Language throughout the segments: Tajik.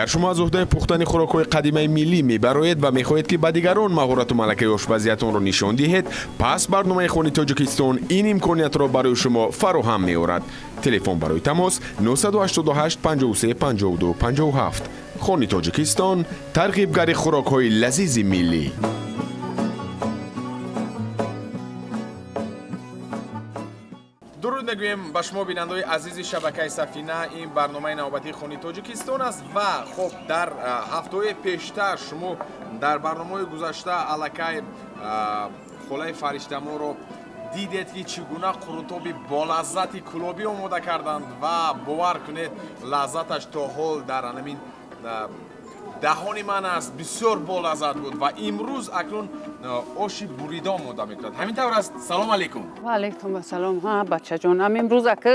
агар шумо аз уҳдаи пухтани хӯрокҳои қадимаи миллӣ мебароед ва мехоҳед ки ба дигарон маҳорату малакаи ошпазиятонро нишон диҳед, пас барномаи Хони Тоҷикистон ин имкониятро барои шумо фароҳам меорад. телефон барои тамос 988 53 52 57. Хони Тоҷикистон, тарғибгари хӯрокҳои лазизи миллӣ. дуруд мегӯем ба шумо бинандаҳои азизи шабакаи Сафина. ин барномаи навбатии Хони Тоҷикистон аст ва хоб дар ҳафтаҳои пештар шумо дар барномаҳои гузашта аллакай холаи фариштаморо дидед ки чӣ гуна қурутоби болаззати кулобӣ омода карданд ва бовар кунед лаззаташ то ҳол дар анамин даҳони ман аст бисёр болаззат буд ва имрӯз акнун оши бурида омода мекунад. Ҳамин тавр аст. Салом алейкум. ва алейкум ассалом. ҳа бачаҷонам, имрӯз ака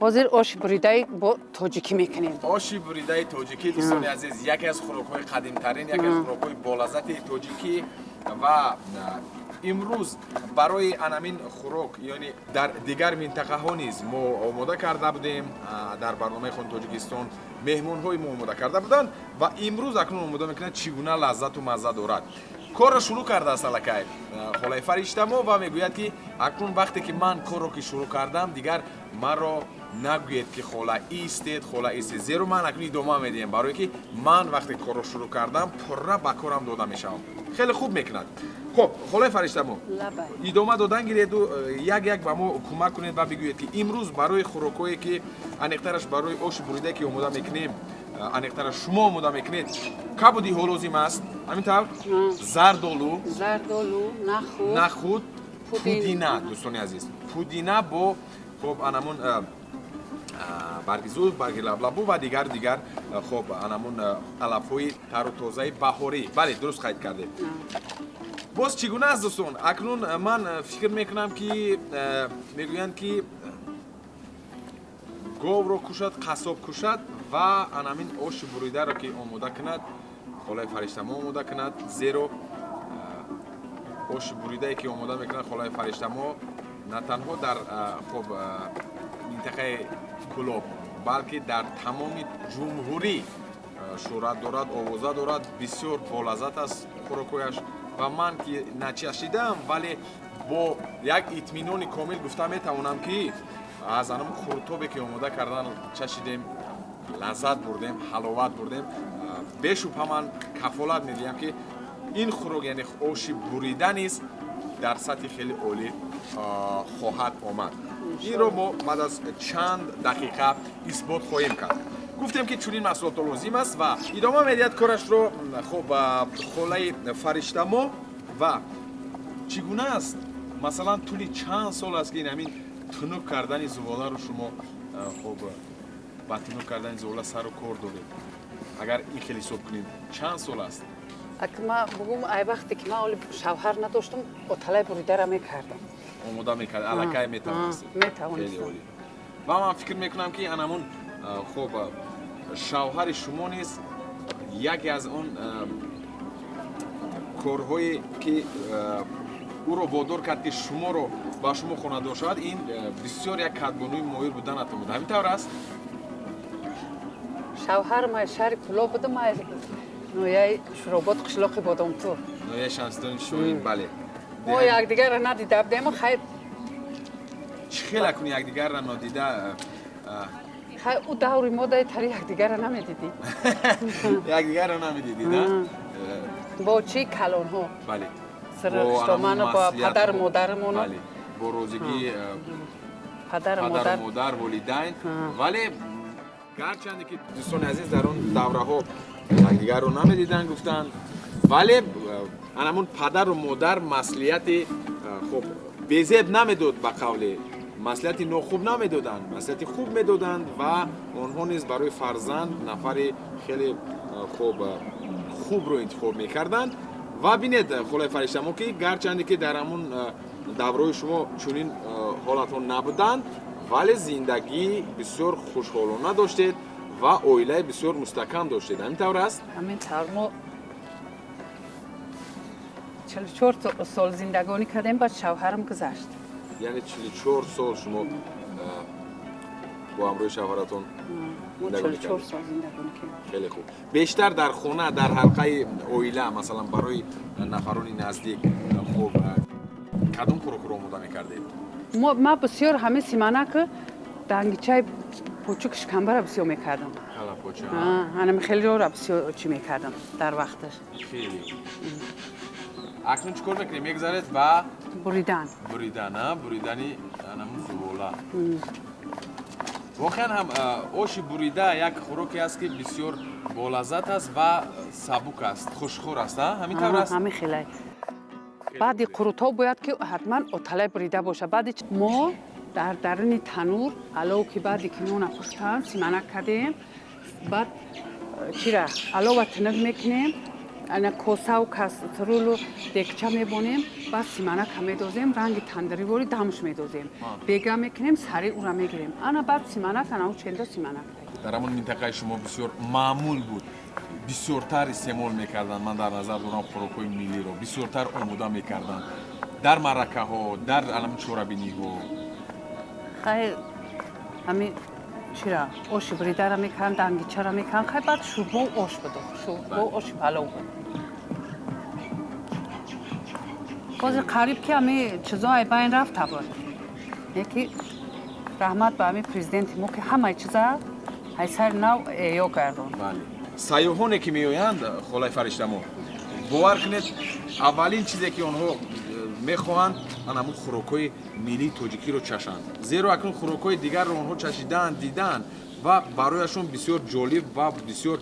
ҳозир оши буридаи бо тоҷикӣ мекунем. оши буридаи тоҷикӣ дӯстони азиз яке аз хӯрокҳои қадимтарин, яке аз хӯрокҳои болаззати тоҷикӣ ва имрӯз барои анамин хӯрок ёни дар дигар минтақаҳо низ мо омода карда будем. дар барномаи Хони Тоҷикистон меҳмонҳои мо омода карда буданд ва имрӯз акнун омода мекунад чӣ гуна лаззату мазза дорад. корро шурӯъ кардааст аллакай холаи фариштамо ва мегӯяд ки акнун вақте ки ман корро ки шурӯъ кардам дигар маро нагӯед ки хола истед, хола истед, зеро ман акнун идома медиҳам, барое ки ман вақте корро шурӯъ кардам пурра ба корам дода мешавам. хеле хуб мекунад. хоб холаи фариштамо, идома додан гиреду як ба мо кӯмак кунед ва бигӯед ки имрӯз барои хӯрокҳое ки аниқтараш барои оши буридае ки омода мекунем, аниқтараш шумо омода мекунед, кабудиҳо лозим аст. ҳамин тавр зардолу, нахуд, пудина. дӯстони азиз, пудина бо хоб анамун барги зӯз, барги лаблабу ва дигар хоб анамун алафҳои тару тозаи баҳорӣ. бале, дуруст қайд кардем. боз чӣ гуна аст дӯстон? акнун ман фикр мекунам ки мегӯянд ки говро кушад, қассоб кушад ва анамин оши буридаро ки омода кунад, холаи фариштамо омода кунад, зеро оши буридае ки омода мекунад холаи фариштамо на танҳо дар хоб минтақаи кулоб, балки дар тамоми ҷумҳурӣ шӯҳрат дорад, овоза дорад, бисёр болаззат аст хӯрокҳояш ва ман ки начашидам, вале бо як итминони комил гуфта метавонам ки аз анам хуртобе ки омода кардан чашидем, лаззат бурдем, ҳаловат бурдем. бешубҳа ман кафолат медиҳам ки ин хӯрок яъне оши бурида низ дар сатҳи хеле олӣ хоҳад омад. инро мо баъд аз чанд дақиқа исбот хоҳем кард. гуфтем ки чунин маҳсулото лозим аст ва идома медиҳад корашро. хоб холаи фариштамо ва чӣ гуна аст, масалан тӯли чанд сол аст ки ин ҳамин тунук кардани зуволаро шумо хоб ба тунук кардани зувола сару кор доред? агар ин хел ҳисоб кунем чанд сол аст? ака ма бугум ай вақте ки ман оли шавҳар надоштам, оталаи буридара мекардам. омода мекард, аллакай метавонистед. метавонистам. ва ман фикр мекунам ки анамун хоб шавҳари шумо низ яке аз он корҳое ки ӯро водор кард ки шуморо ба шумо хонадор шавад, ин бисёр як кадбонӯи моҳир буданатон буд. ҳамин тавр аст? шавҳарам ай шаҳри Кулоб будам, ай ноҳияи Шуробод, қишлоқи Бодомтур. ноҳияи Шамсиддини Шоҳин. бале. мо якдигарро надида будем, хайр чӣ хел акуни якдигарро нодида? ӯ даври мо дай тари якдигарро намедидӣ. якдигарро намедидид? бо чӣ калонҳо? бале. сирриштоману бо падару модарамон, бо розигии падару модар, волидайн. вале гарчанде ки дӯстони азиз дар он давраҳо якдигарро намедиданд гуфтанд, вале анамун падару модар маслиҳати хоб безеб намедод, ба қавле маслиҳати нохуб намедоданд, маслиҳати хуб медоданд ва онҳо низ барои фарзанд нафари хеле хубро интихоб мекарданд. ва бинед холаи фариштамо ки гарчанде ки дар ҳамун давраҳои шумо чунин ҳолатҳо набуданд, вале зиндагӣ бисёр хушҳолона доштед ва оилаи бисёр мустаҳкам доштед. ҳамин тавр аст? ҳамин тавр. мо 44 сол зиндагонӣ кардем, баъд шавҳарам гузашт. яъне 44 сол шумо با همراه شوهرتون زندگی 44 کردید؟ سال زندگی کردم. خیلی خوب. بیشتر در خانه در حلقه اویله مثلا برای نفران نزدیک خوب کدوم خوراک رو آماده می‌کردید؟ ما بسیار همه سیمانک دانگیچای پوچک شکمبر بسیار میکردم. حالا پوچه. همه خیلی رو بسیار چی میکردم در وقتش. خیلی. اکنون چیکار میکنیم؟ میگذارید با بریدن. بریدنی همون زباله. واقعا هم آش بریده یک خوراکی است که بسیار بالذات است و سبک است، خوشخور است. همین طور است. همه خیلی. بعد قروتا باید که حتما اتله بریده باشه. بعد ما در درون تنور علاوه که بعد که نون پختن سیمانک کردیم. بعد چرا علاوه تنگ میکنیم. انا کوسه و کاسرول و دکچه میبونیم. بعد سیمانک هم میدوزیم رنگ تندری وری دمش میدوزیم. بیگا میکنیم سری او را میگیریم. انا بعد سیمانک انا چند سیمانک. در همون منطقه شما بسیار معمول بود. بسیارتر استعمال میکردن. من در نظر دارم خوراک‌های ملی رو بسیارتر آماده میکردن. در مرکه ها، در علم چوربینی ها. خیلی همین چرا آش بریده را میکنن دانگیچه را میکنن خیلی بعد شوربا و آش بده شوربا و آش پلو بود بازی قریب که همین چیزا بین رفت بود یکی رحمت به همین پرزیدنت ما که همه چیزا سر نو احیا کردن بله. سیاحانی که میآیند خالای فرشته ما باور کنید اولین چیزی که آنها میخواهند همون خوراک‌های ملی تاجیکی رو چشند زیرا اکنون خوراک‌های دیگر رو آنها چشیدن دیدن و برایشون بسیار جالب و بسیار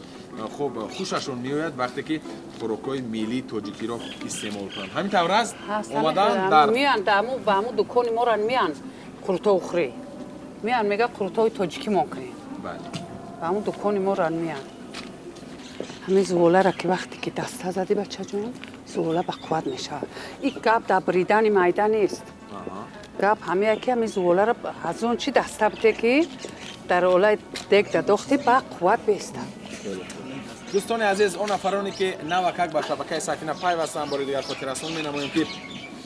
خوب خوششون میآید وقتی که خوراک‌های ملی تاجیکی رو استعمال کنند همین طور است اومدن در میان دامو با همون دکان ما را میان قروتا اخری میان میگه قروتای تاجیکی ممکنه بله با همون دکان ما را میان همین زباله را که وقتی که دسته زدی بچه جون زباله به قوت میشه این گپ در بریدن میده نیست گپ همه که همین زباله را از اون چی دسته بده که در اولای دیگ داختی به قوت بیسته دوستان عزیز اون نفرانی که نوکک به شبکه سفینه پیوستن برای دیگر خاطررسان می‌نماییم که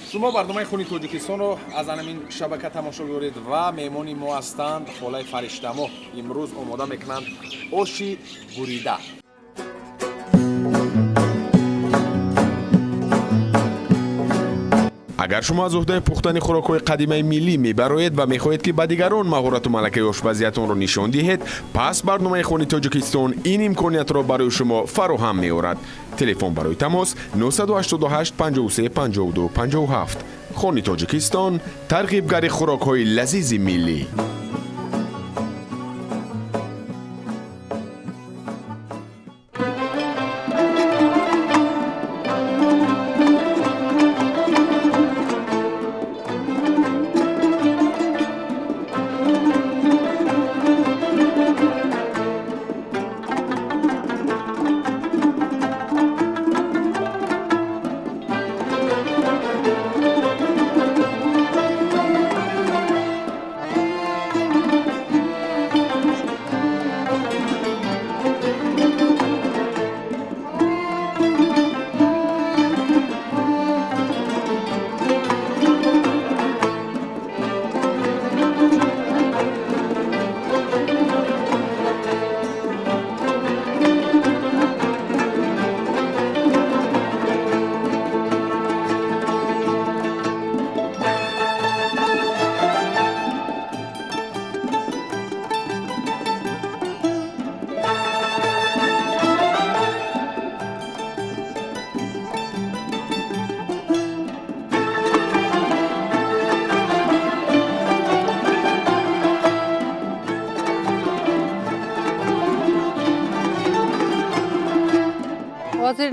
شما برنامه خونی تاجیکستان رو از همین شبکه تماشا می‌کنید و مهمانی ما هستند خالای فرشته ما امروز آماده میکنند آشی بریده اگر شما از عهده پختن خوراک‌های قدیمی ملی میبرید و میخواهید که به دیگران مهارت و ملکه آشپزیتون را نشان دهید پس برنامه خونی تاجیکستان این امکانیت را برای شما فراهم می‌آورد تلفن برای تماس 988 53 52 57 خونی تاجیکستان ترغیبگر خوراک‌های لذیذ ملی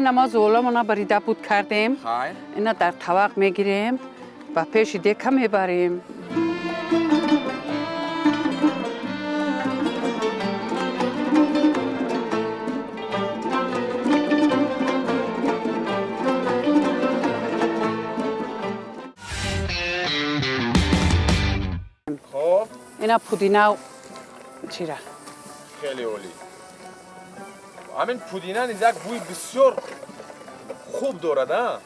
نماز اولامون بریده بود کردیم اینا در طبق میگیریم و پیش دیگه میبریم خب اینا پودینه و چیره خیلی عالی همین پودینه نیز یک بوی بسیار خوب دارد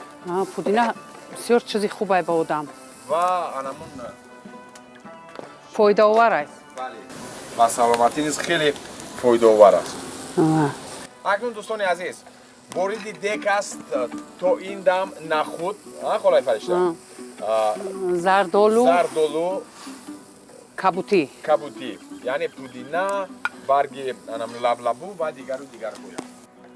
پودینه بسیار چیزی خوبه به آدم و انمون فایده آور است بله ва саломатӣ низ хеле фоидаовар аст. آه. акнун дӯстони азиз, вориди дек аст то ин дам нахуд, холаи фаришта, زردآلو зардолу, کبوتی кабутӣ, яъне пудина, барги лаблабу ва дигару дигар гӯям.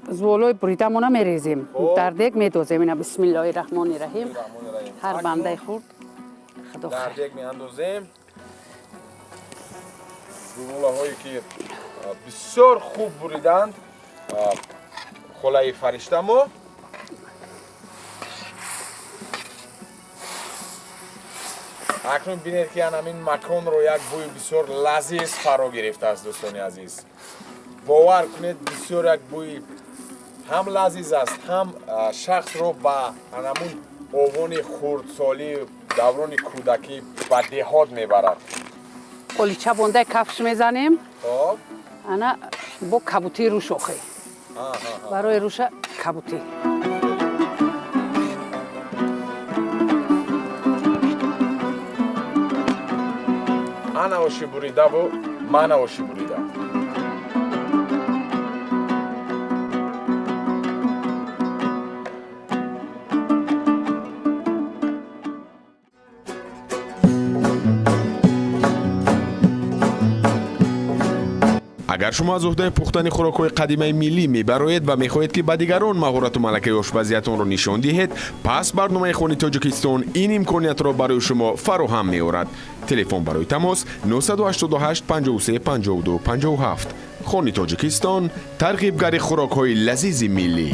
زولوی بریدمون میریزیم خب. در دیگ میدوزیم اینا بسم الله الرحمن الرحیم Раҳмонирраҳим. هر акнун بنده خورد خدا дар خیر дег меандозем гулӯлаҳое ки бисёр хуб буриданд холаи фариштамо. акнун бинед ки ҳамин маконро як бӯи бисёр лазиз фаро гирифтааст. дӯстони азиз, бовар кунед, бисёр як бӯи ҳам лазиз аст, ҳам шахсро ба анамун овони хурдсолӣ, даврони кӯдакӣ ба деҳот мебарад. قلیچه بنده کفش میزنیم خب انا با کبوتی روش آخه برای روش کبوتی ана оши буридаву мана оши бурида. агар шумо аз уҳдаи пухтани хӯрокҳои қадимаи миллӣ мебароед ва мехоҳед ки ба дигарон маҳорату малакаи ошпазиятонро нишон диҳед, пас барномаи хони тоҷикистон ин имкониятро барои шумо фароҳам меорад. телефон барои тамос 988 53 52 57. хони тоҷикистон, тарғибгари хӯрокҳои лазизи миллӣ.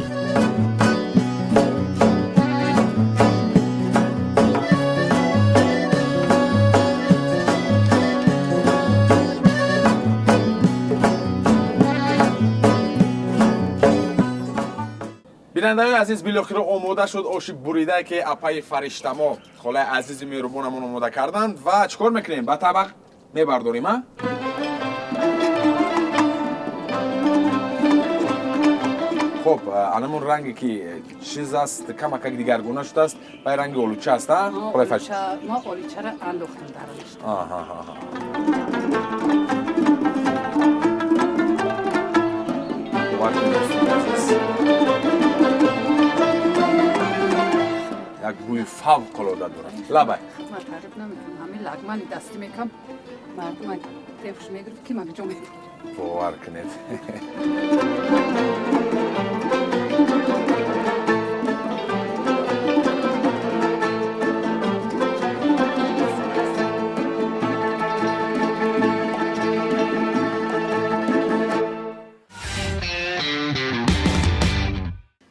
бинандаҳои азиз, билохира омода шуд оши буридае ки апаи фариштамо холаи азизи меҳрубонамон омода карданд ва чикор мекунем? Ба табақ мебардорим. хоб, анамон ранге ки чиз аст, камакак дигаргуна шудааст, баъд ранги олуча аст. холаи фаришта ما قلیچه را انداختیم درش як бӯи фавқулода дорад. лабай ما تعریف نمیکنم همین لگمن دستی میکم مردم تفش میگرفت که مگه جا میگرفت бовар кунед.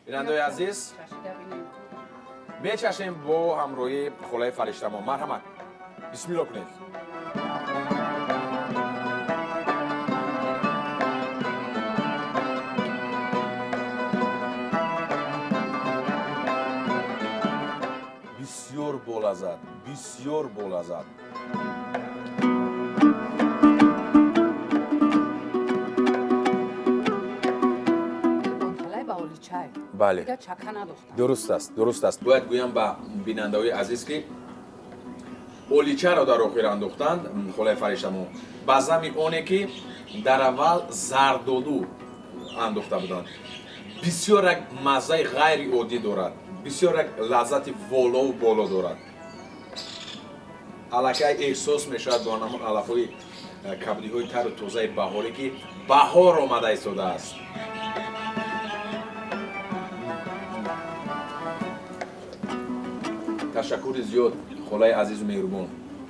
бинандаҳои азиз, бечашем бо ҳамроҳии холаи фариштамо. марҳамат, бисмилло кунед. бисёр болаззат, бисёр болаззат. бале, дуруст аст, дуруст аст. бояд гӯям ба бинандаҳои азиз ки оличаро дар охир андохтанд холаи фариштамо ба зами оне ки дар аввал зардолу андохта буданд. бисёр як маззаи ғайриоддӣ дорад, бисёр як лаззати волову боло дорад. аллакай эҳсос мешавад бо намон алафҳои кабудиҳои тару тозаи баҳорӣ ки баҳор омада истодааст. ташаккури зиёд холаи азизу меҳрубон.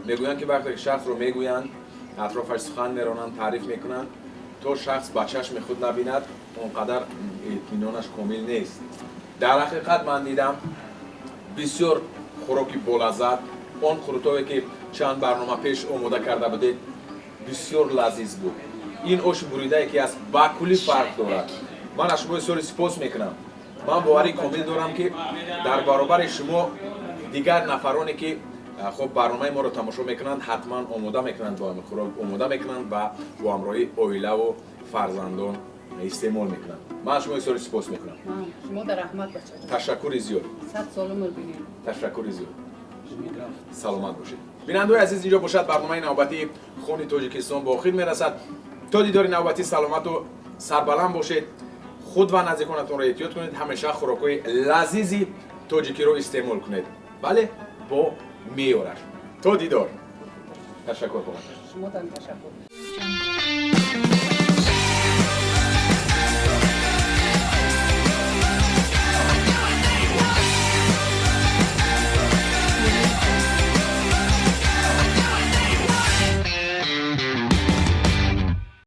мегӯянд ки вақте ки шахсро мегӯянд, атрофаш сухан меронанд, таъриф мекунанд, то шахс ба чашми худ набинад, он қадар итминонаш комил нест. дар ҳақиқат ман дидам бисёр хӯроки болаззат, он хӯрокҳое ки чанд барнома пеш омода карда будед, бисёр лазиз буд. ин оши буридае ки аст ба кулли фарқ дорад. ман аз шумо бисёри сипос мекунам. ман бовари комил дорам ки дар баробари шумо дигар нафароне ки хоб барномаи моро тамошо мекунанд, ҳатман омода мекунанд, бо ҳамин хӯрок омода мекунанд ва бо ҳамроҳи оилаву фарзандон истеъмол мекунанд. ман шумо бисёри сипос мекунам. شما در رحمت بچه ташаккури зиёд. 100 سال عمر بینید ташаккури зиёд. саломат бошед. بینندگان عزیز، اینجا باشد برنامه نوبتی خون تاجیکستان با آخر میرسد. تا دیدار نوبتی سلامت و سربلند باشید. خود و نزدیکانتون را احتیاط کنید. همیشه خوراک‌های لذیذی تاجیکی رو استعمال کنید. بله، با میوه‌اش. تا دیدار. تشکر. شما تشکر.